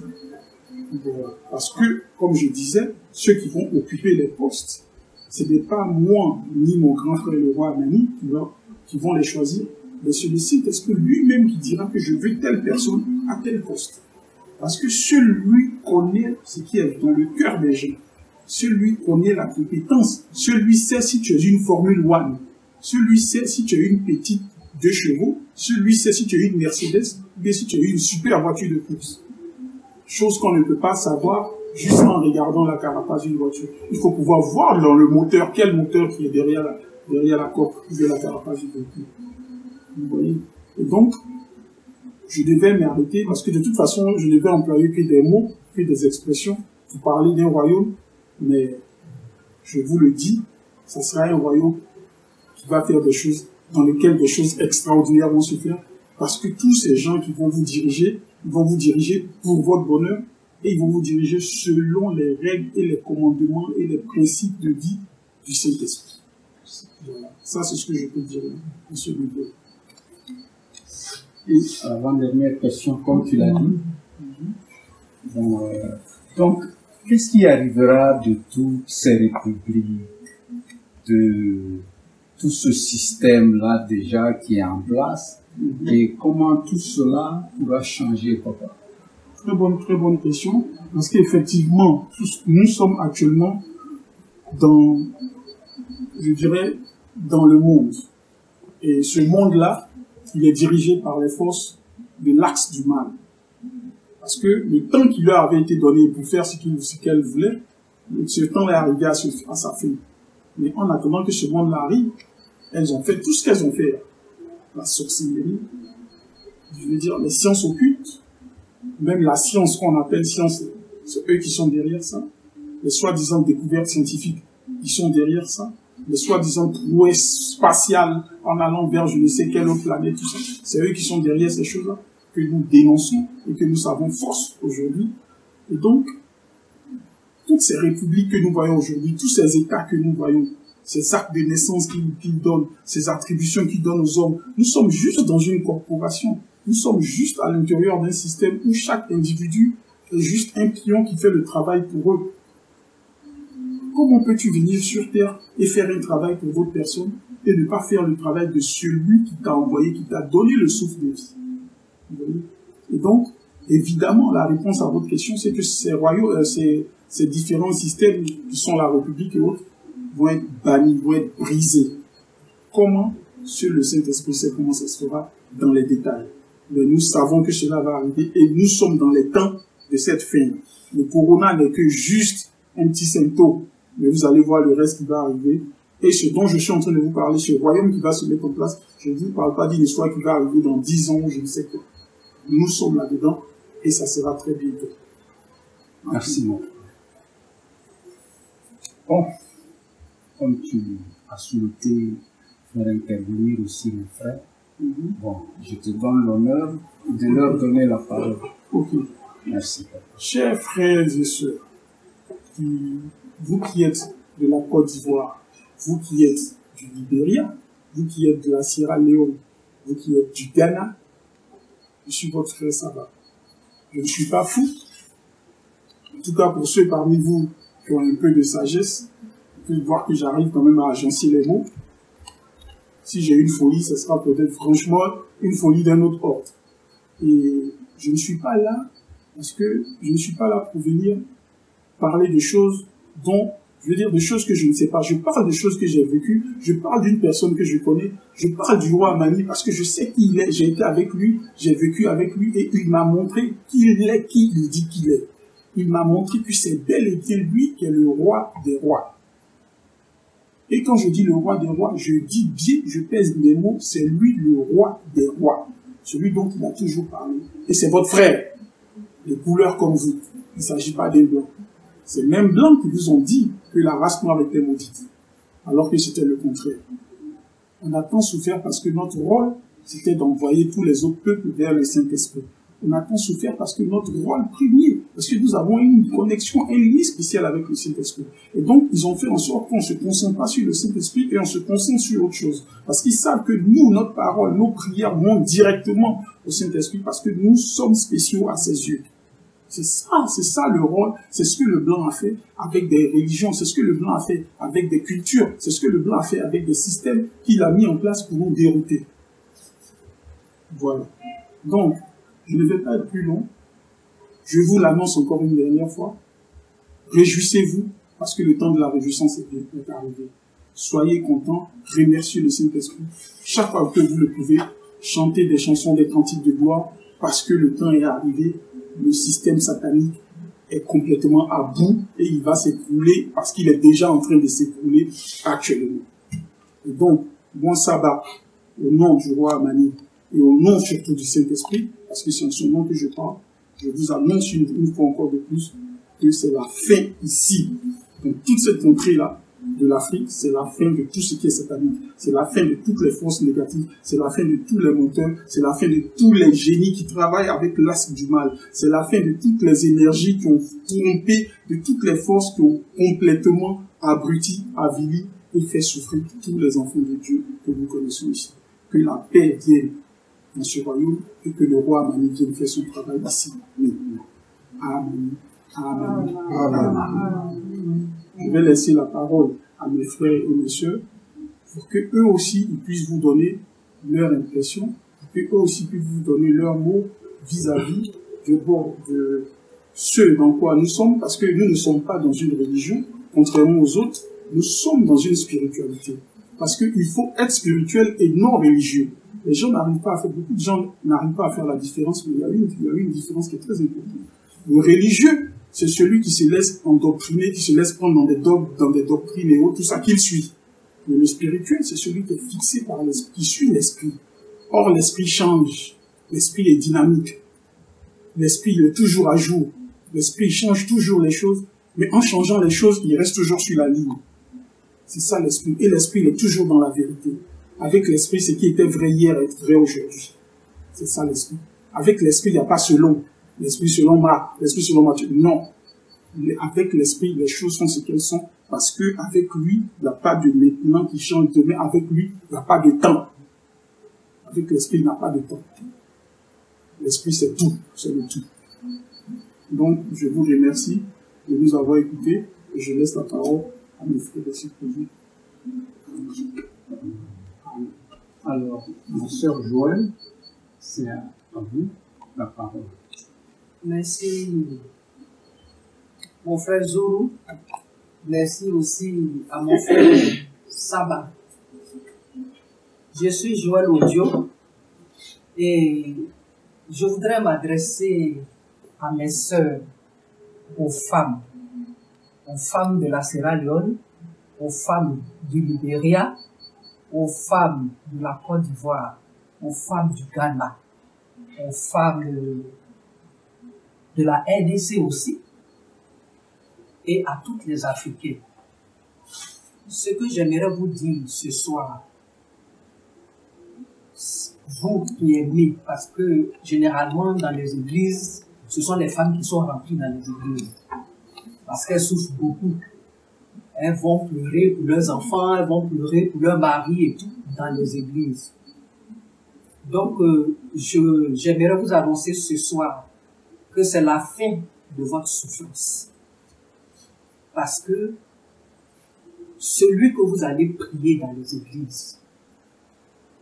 Parce que, comme je disais, ceux qui vont occuper les postes, ce n'est pas moi ni mon grand frère le roi Amani qui vont les choisir, mais c'est le Saint-Esprit lui-même qui dira que je veux telle personne à tel poste. Parce que celui connaît ce qui est dans le cœur des gens. Celui connaît la compétence. Celui sait si tu es une Formule 1. Celui sait si tu es une petite 2 chevaux. Celui sait si tu es une Mercedes ou bien si tu es une super voiture de course. Chose qu'on ne peut pas savoir juste en regardant la carapace d'une voiture. Il faut pouvoir voir dans le moteur, quel moteur qui est derrière la coque de la carapace du véhicule. Vous voyez? Et donc, je devais m'arrêter parce que de toute façon, je devais employer que des mots, que des expressions. Vous parlez d'un royaume, mais je vous le dis, ça sera un royaume qui va faire des choses, dans lesquelles des choses extraordinaires vont se faire, parce que tous ces gens qui vont vous diriger, ils vont vous diriger pour votre bonheur, et ils vont vous diriger selon les règles et les commandements et les principes de vie du Saint-Esprit. Voilà. Ça, c'est ce que je peux dire à ce niveau. Et avant-dernière question, comme tu l'as dit. Bon, donc, qu'est-ce qui arrivera de toutes ces républiques, de tout ce système-là déjà qui est en place, et comment tout cela pourra changer, papa? Très bonne question, parce qu'effectivement, nous sommes actuellement dans, je dirais, dans le monde. Et ce monde-là, il est dirigé par les forces de l'axe du mal. Parce que le temps qui leur avait été donné pour faire ce qu'elles voulaient, ce temps est arrivé à sa fin. Mais en attendant que ce monde-là arrive, elles ont fait tout ce qu'elles ont fait. La sorcellerie, je veux dire, les sciences occultes, même la science qu'on appelle science, c'est eux qui sont derrière ça. Les soi-disant découvertes scientifiques, ils sont derrière ça. Les soi-disant prouesses spatiales en allant vers je ne sais quelle autre planète, tout ça. C'est eux qui sont derrière ces choses-là, que nous dénonçons et que nous savons force aujourd'hui. Et donc, toutes ces républiques que nous voyons aujourd'hui, tous ces États que nous voyons, ces actes de naissance qu'ils donnent, ces attributions qu'ils donnent aux hommes, nous sommes juste dans une corporation. Nous sommes juste à l'intérieur d'un système où chaque individu est juste un pion qui fait le travail pour eux. Comment peux-tu venir sur Terre et faire un travail pour d'autres personnes et ne pas faire le travail de celui qui t'a envoyé, qui t'a donné le souffle de vie? Et donc, évidemment, la réponse à votre question, c'est que ces royaumes, ces différents systèmes qui sont la République et autres, vont être bannis, vont être brisés. Comment? Sur le Saint-Esprit sait comment ça se fera dans les détails. Mais nous savons que cela va arriver et nous sommes dans les temps de cette fin. Le corona n'est que juste un petit symptôme, mais vous allez voir le reste qui va arriver. Et ce dont je suis en train de vous parler, ce royaume qui va se mettre en place, je ne vous parle pas d'une histoire qui va arriver dans 10 ans ou je ne sais quoi. Nous sommes là-dedans et ça sera très bientôt. Merci beaucoup. Bon, comme tu as souhaité faire intervenir aussi mes frères, bon, je te donne l'honneur de leur donner la parole. Ok. Merci, papa. Chers frères et sœurs, vous qui êtes de la Côte d'Ivoire, vous qui êtes du Libéria, vous qui êtes de la Sierra Leone, vous qui êtes du Ghana, je suis votre frère Saba. Je ne suis pas fou. En tout cas, pour ceux parmi vous qui ont un peu de sagesse, vous pouvez voir que j'arrive quand même à agencier les mots. Si j'ai une folie, ce sera peut-être franchement une folie d'un autre ordre. Et je ne suis pas là parce que je ne suis pas là pour venir parler de choses dont, je veux dire, de choses que je ne sais pas. Je parle de choses que j'ai vécues. Je parle d'une personne que je connais. Je parle du roi Amani parce que je sais qui il est. J'ai été avec lui, j'ai vécu avec lui et il m'a montré qui il est, qui il dit qu'il est. Il m'a montré que c'est bel et bien lui qui est le roi des rois. Et quand je dis le roi des rois, je dis bien, je pèse mes mots, c'est lui le roi des rois. Celui dont il a toujours parlé. Et c'est votre frère, de couleur comme vous. Il ne s'agit pas des blancs. C'est même blancs qui vous ont dit que la race noire était maudite. Alors que c'était le contraire. On a tant souffert parce que notre rôle, c'était d'envoyer tous les autres peuples vers le Saint-Esprit. On a tant souffert parce que notre rôle premier, parce que nous avons une connexion, un lien spécial avec le Saint-Esprit. Et donc, ils ont fait en sorte qu'on ne se concentre pas sur le Saint-Esprit et on se concentre sur autre chose. Parce qu'ils savent que nous, notre parole, nos prières montent directement au Saint-Esprit parce que nous sommes spéciaux à ses yeux. C'est ça le rôle, c'est ce que le blanc a fait avec des religions, c'est ce que le blanc a fait avec des cultures, c'est ce que le blanc a fait avec des systèmes qu'il a mis en place pour nous dérouter. Voilà. Donc, je ne vais pas être plus long. Je vous l'annonce encore une dernière fois. Réjouissez-vous, parce que le temps de la réjouissance est arrivé. Soyez contents, remerciez le Saint-Esprit. Chaque fois que vous le pouvez, chantez des chansons, des cantiques de gloire, parce que le temps est arrivé. Le système satanique est complètement à bout et il va s'écrouler parce qu'il est déjà en train de s'écrouler actuellement. Et donc, bon sabbat, au nom du roi Amani, et au nom surtout du Saint-Esprit, parce que c'est en son nom que je parle, je vous annonce une fois encore de plus que c'est la fin ici, dans toute cette contrée-là de l'Afrique, c'est la fin de tout ce qui est satanique, c'est la fin de toutes les forces négatives, c'est la fin de tous les menteurs, c'est la fin de tous les génies qui travaillent avec l'astre du mal, c'est la fin de toutes les énergies qui ont trompé, de toutes les forces qui ont complètement abruti, avili et fait souffrir tous les enfants de Dieu que nous connaissons ici. Que la paix vienne dans ce royaume et que le roi Amani vienne faire son travail ici. Amen. Amen. Amen. Je vais laisser la parole à mes frères et mes sœurs pour que eux aussi ils puissent vous donner leur impression, pour que eux aussi puissent vous donner leurs mots vis-à-vis de ce dans quoi nous sommes, parce que nous ne sommes pas dans une religion, contrairement aux autres, nous sommes dans une spiritualité. Parce qu'il faut être spirituel et non religieux. Les gens n'arrivent pas à faire, beaucoup de gens n'arrivent pas à faire la différence, mais il y a une différence qui est très importante. Le religieux, c'est celui qui se laisse endoctriner, qui se laisse prendre dans des doctrines et autres, tout ça qu'il suit. Mais le spirituel, c'est celui qui est fixé par l'esprit, qui suit l'esprit. Or, l'esprit change. L'esprit est dynamique. L'esprit est toujours à jour. L'esprit change toujours les choses, mais en changeant les choses, il reste toujours sur la ligne. C'est ça l'esprit. Et l'esprit, il est toujours dans la vérité. Avec l'esprit, ce qui était vrai hier est vrai aujourd'hui. C'est ça l'esprit. Avec l'esprit, il n'y a pas selon. L'esprit selon Marc, l'esprit selon Matthieu. Non. Avec l'esprit, les choses sont ce qu'elles sont. Parce que avec lui, il n'y a pas de maintenant qui change demain. Avec lui, il n'y a pas de temps. Avec l'esprit, il n'y a pas de temps. L'esprit, c'est tout. C'est le tout. Donc, je vous remercie de nous avoir écoutés. Et je laisse la parole à mes frères de Cyprien. Alors, ma sœur Joël, c'est à vous la parole. Merci, mon frère Zoro. Merci aussi à mon frère Saba. Je suis Joël Odio et je voudrais m'adresser à mes sœurs, aux femmes de la Sierra Leone, aux femmes du Libéria, aux femmes de la Côte d'Ivoire, aux femmes du Ghana, aux femmes de la RDC aussi, et à toutes les Africaines. Ce que j'aimerais vous dire ce soir, vous qui aimez, parce que généralement dans les églises, ce sont les femmes qui sont remplies dans les églises, parce qu'elles souffrent beaucoup. Elles vont pleurer pour leurs enfants, elles vont pleurer pour leur mari et tout dans les églises. Donc, j'aimerais vous annoncer ce soir que c'est la fin de votre souffrance. Parce que celui que vous allez prier dans les églises,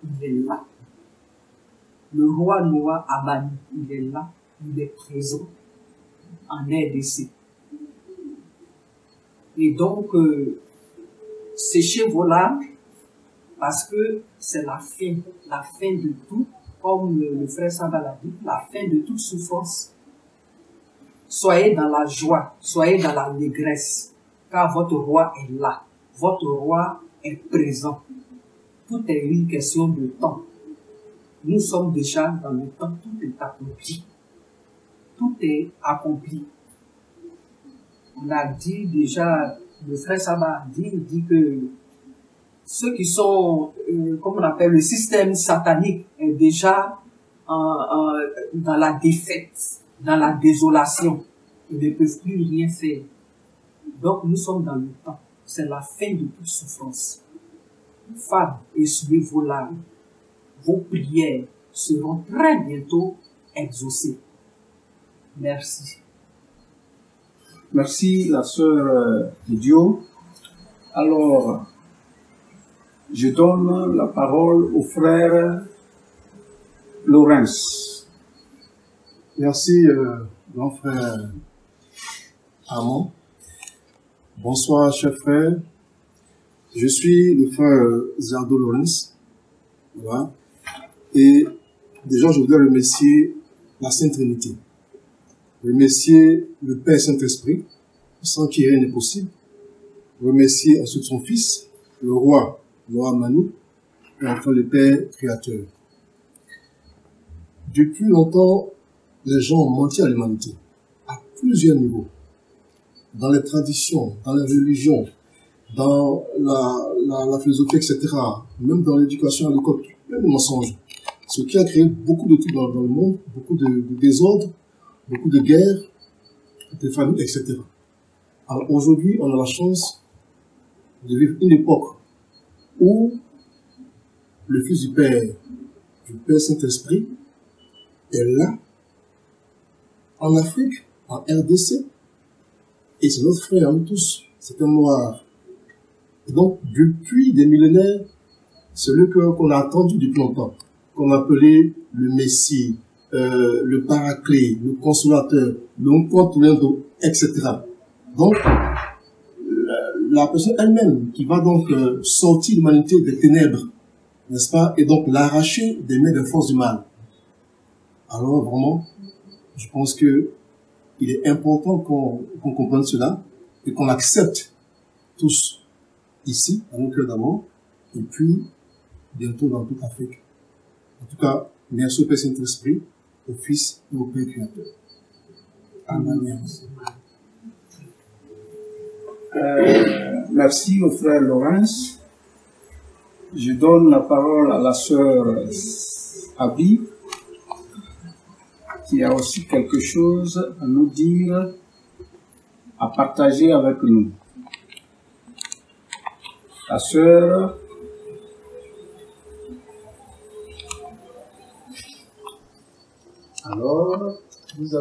il est là. Le roi Noah Amani, il est là, il est présent en RDC. Et donc, séchez vos larmes, parce que c'est la fin de tout, comme le frère Samba l'a dit, la fin de toute souffrance. Soyez dans la joie, soyez dans la négresse, car votre roi est là, votre roi est présent. Tout est une question de temps. Nous sommes déjà dans le temps, tout est accompli. Tout est accompli. On a dit déjà, le frère Saba dit que ceux qui sont, comme on appelle, le système satanique est déjà dans la défaite, dans la désolation. Ils ne peuvent plus rien faire. Donc nous sommes dans le temps. C'est la fin de toute souffrance. Femmes, essuyez vos larmes. Vos prières seront très bientôt exaucées. Merci. Merci, la sœur Idio. Alors, je donne la parole au frère Laurence. Merci, grand frère Armand. Bonsoir, chers frères. Je suis le frère Zardo Laurence. Voilà. Et déjà, je voudrais remercier la Sainte Trinité. Remercier le Père Saint-Esprit, sans qui rien n'est possible. Remercier ensuite son Fils, le Roi Noah Amani, et enfin le Père Créateur. Depuis longtemps, les gens ont menti à l'humanité, à plusieurs niveaux. Dans les traditions, dans les religions, dans la philosophie, etc. Même dans l'éducation à l'école, même le mensonge. Ce qui a créé beaucoup de trucs dans le monde, beaucoup de désordres, beaucoup de guerres, de familles, etc. Alors aujourd'hui, on a la chance de vivre une époque où le Fils du Père Saint-Esprit, est là, en Afrique, en RDC, et c'est notre frère à nous tous, c'est un noir. Et donc, depuis des millénaires, c'est le cœur qu'on a attendu depuis longtemps, qu'on appelait le Messie, le Paraclet, le Consolateur, le Consolado, etc. Donc, la personne elle-même qui va donc sortir l'humanité des ténèbres, n'est-ce pas, et donc l'arracher des mains des forces du mal. Alors vraiment, je pense que il est important qu'on comprenne cela et qu'on accepte tous ici, dans nos cœurs d'amour, et puis bientôt dans toute l'Afrique. En tout cas, merci au Père Saint-Esprit, au Fils et au Père Créateur. Amen. Merci au frère Laurence. Je donne la parole à la sœur Abi, qui a aussi quelque chose à nous dire, à partager avec nous. La sœur alors, vous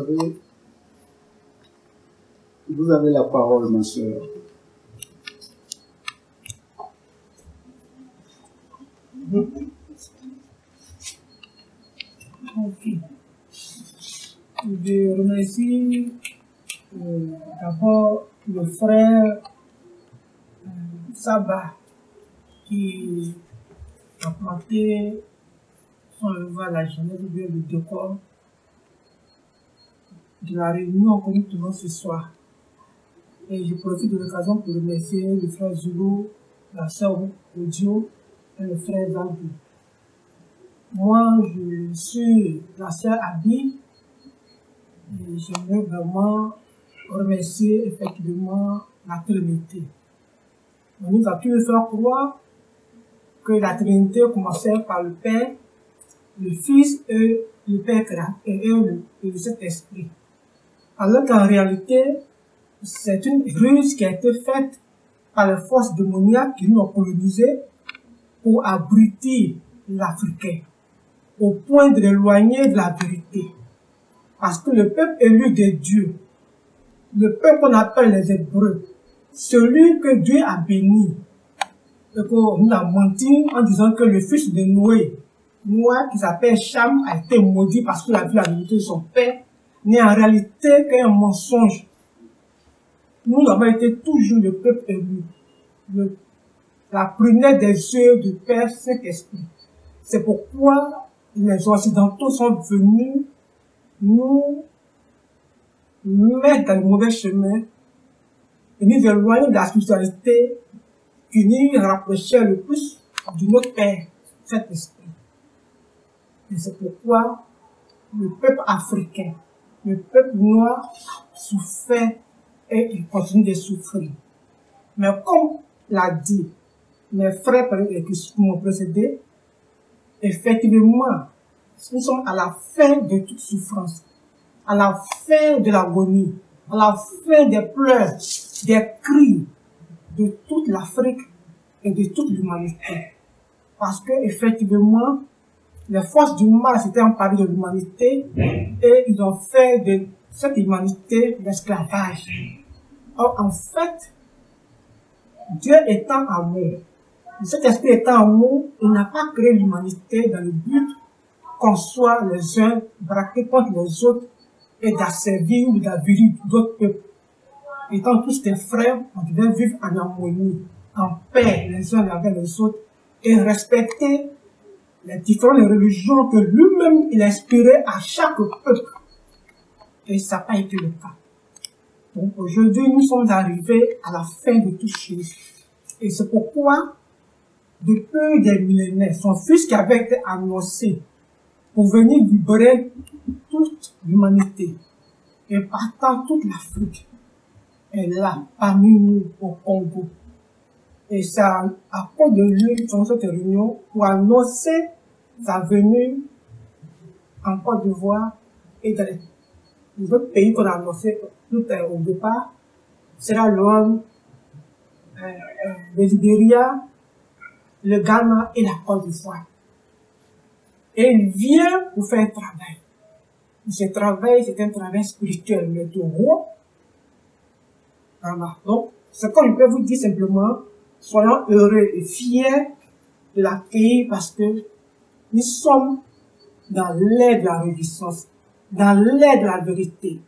avez la parole, ma sœur. Ok. Je remercie d'abord le frère Saba qui a planté son levé à la jeunesse de le décor de la réunion que nous tenons ce soir. Et je profite de l'occasion pour remercier le frère Zulu, la sœur Audio et le frère Zambou. Moi, je suis la sœur Abi et j'aimerais vraiment remercier effectivement la Trinité. On nous a pu faire croire que la Trinité commençait par le Père, le Fils et le Père et le Saint-Esprit. Alors qu'en réalité, c'est une ruse qui a été faite par les forces démoniaques qui nous ont colonisés pour abrutir l'Africain, au point de l'éloigner de la vérité. Parce que le peuple élu de Dieu, le peuple qu'on appelle les Hébreux, celui que Dieu a béni, et qu'on nous a menti en disant que le fils de Noé, qui s'appelle Cham, a été maudit parce qu'il a vu la vérité de son père, n'est en réalité qu'un mensonge. Nous avons été toujours le peuple élu, la prunelle des yeux du Père Saint-Esprit. C'est pourquoi les Occidentaux sont venus nous mettre dans le mauvais chemin et nous éloigner de la spiritualité qui nous rapprochait le plus de notre Père Saint-Esprit. Et c'est pourquoi le peuple africain, le peuple noir souffrait et il continue de souffrir. Mais comme l'a dit mes frères qui m'ont précédé, effectivement, nous sommes à la fin de toute souffrance, à la fin de l'agonie, à la fin des pleurs, des cris de toute l'Afrique et de toute l'humanité. Parce que, effectivement, les forces du mal s'étaient emparées de l'humanité et ils ont fait de cette humanité l'esclavage. Or, en fait, Dieu étant amour, cet esprit étant amour, il n'a pas créé l'humanité dans le but qu'on soit les uns braqués contre les autres et d'asservir ou d'avilir d'autres peuples. Étant tous des frères, on devait vivre en harmonie, en paix les uns avec les autres et respecter les différentes religions que lui-même il inspirait à chaque peuple. Et ça n'a pas été le cas. Donc aujourd'hui, nous sommes arrivés à la fin de toutes choses. Et c'est pourquoi, depuis des millénaires, son fils qui avait été annoncé pour venir libérer toute l'humanité. Et partant toute l'Afrique est là, parmi nous, au Congo. Et c'est à cause de lui, dans cette réunion, pour annoncer sa venue en Côte d'Ivoire et dans les autres pays qu'on a annoncé tout au départ, Sierra Leone, le Libéria, le Ghana et la Côte d'Ivoire. Et il vient pour faire un travail. Ce travail, c'est un travail spirituel, mais de roi. Voilà. Donc, ce que je peux vous dire simplement, soyons heureux et fiers de l'accueillir parce que nous sommes dans l'ère de la résistance, dans l'ère de la vérité.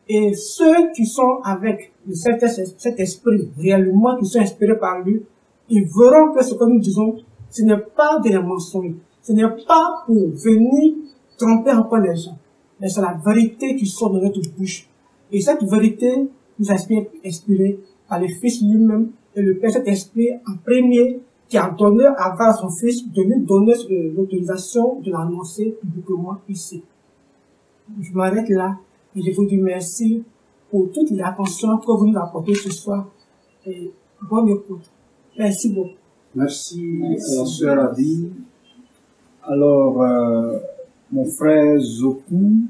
Et ceux qui sont avec cet esprit, réellement, qui sont inspirés par lui, ils verront que ce que nous disons, ce n'est pas des mensonges, ce n'est pas pour venir tromper encore les gens, mais c'est la vérité qui sort de notre bouche. Et cette vérité nous a inspirés par le Fils lui-même et le Père, cet esprit en premier, qui a donné à son Fils de lui donner l'autorisation de l'annoncer publiquement ici. Je m'arrête là et je vous dis merci pour toute l'attention que vous nous apportez ce soir et bonne écoute. Merci beaucoup. Merci à la sœur Adi. Alors, mon frère Zoku,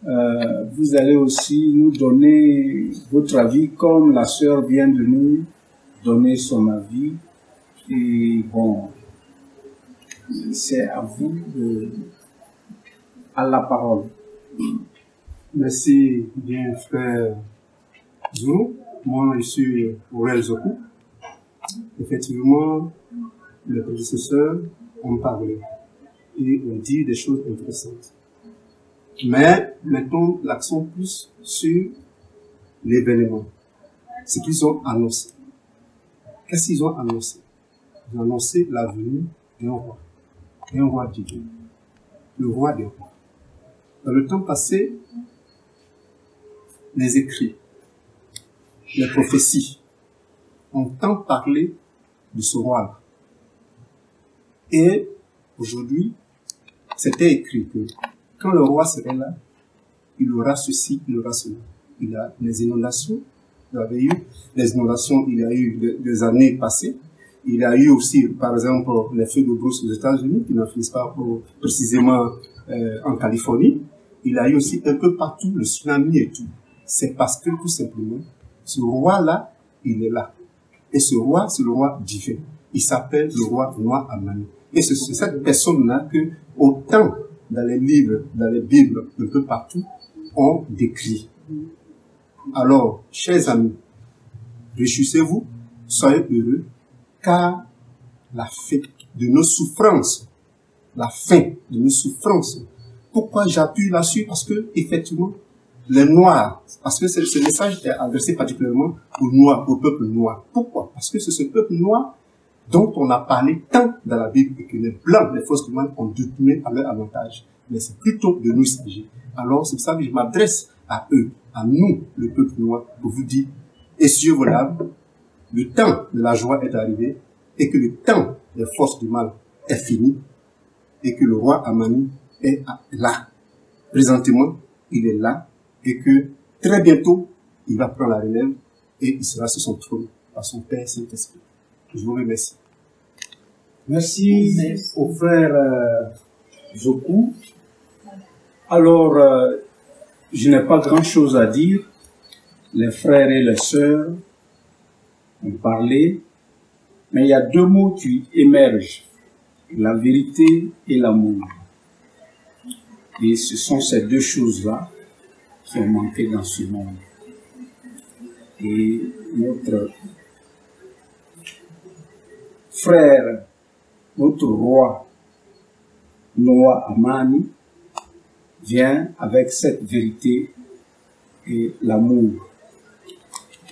vous allez aussi nous donner votre avis comme la sœur vient de nous donner son avis. Et bon, c'est à vous à la parole. Merci bien frère Zou. Moi je suis Aurel Zoku. Effectivement, les prédécesseurs ont parlé et ont dit des choses intéressantes. Mais mettons l'accent plus sur l'événement, ce qu'ils ont annoncé. Qu'est-ce qu'ils ont annoncé? Ils ont annoncé la venue d'un roi divin, le roi des rois. Dans le temps passé, les écrits, les prophéties ont tant parlé de ce roi-là. Et aujourd'hui, c'était écrit que quand le roi serait là, il aura ceci, il aura cela. Il y a les inondations, il y avait eu les inondations, il y a eu des années passées. Il y a eu aussi, par exemple, les feux de brousse aux États-Unis, qui n'en finissent pas précisément en Californie. Il y a eu aussi un peu partout le tsunami et tout. C'est parce que, tout simplement, ce roi-là, il est là. Et ce roi, c'est le roi divin. Il s'appelle le roi Noa Amani. Et c'est cette personne-là que, autant dans les livres, dans les Bibles, un peu partout, on décrit. Alors, chers amis, réjouissez-vous, soyez heureux, car la fin de nos souffrances, la fin de nos souffrances. Pourquoi j'appuie là-dessus? Parce que, effectivement, les Noirs, parce que ce message est adressé particulièrement aux Noirs, au peuple noir. Pourquoi? Parce que c'est ce peuple noir dont on a parlé tant dans la Bible et que les Blancs, les fausses humains ont détourné à leur avantage. Mais c'est plutôt de nous il s'agit. Alors, c'est pour ça que je m'adresse à eux, à nous, le peuple noir, pour vous dire, essuyez vos larmes, le temps de la joie est arrivé, et que le temps des forces du mal est fini, et que le roi Amani est là. Présentement, il est là, et que très bientôt, il va prendre la relève, et il sera sur son trône, par son Père Saint-Esprit. Je vous remercie. Merci au frère Zoku. Alors, je n'ai pas grand-chose à dire. Les frères et les sœurs ont parlé, mais il y a deux mots qui émergent, la vérité et l'amour. Et ce sont ces deux choses-là qui ont manqué dans ce monde. Et notre frère, notre roi, Noa Amani, vient avec cette vérité et l'amour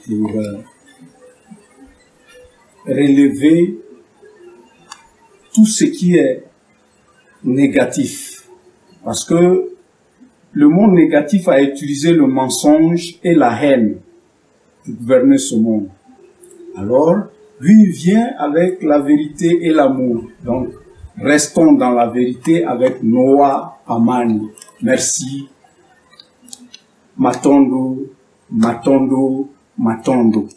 pour relever tout ce qui est négatif. Parce que le monde négatif a utilisé le mensonge et la haine pour gouverner ce monde. Alors, lui, il vient avec la vérité et l'amour. Donc, Restons dans la vérité avec Noah Amani. Merci. Matondo, Matondo, Matondo.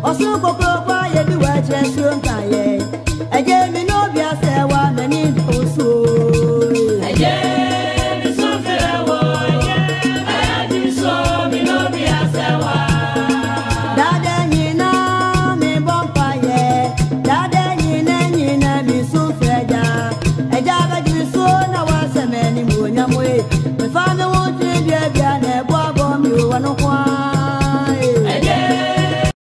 Osu koko kwa ye duwa che sun kaye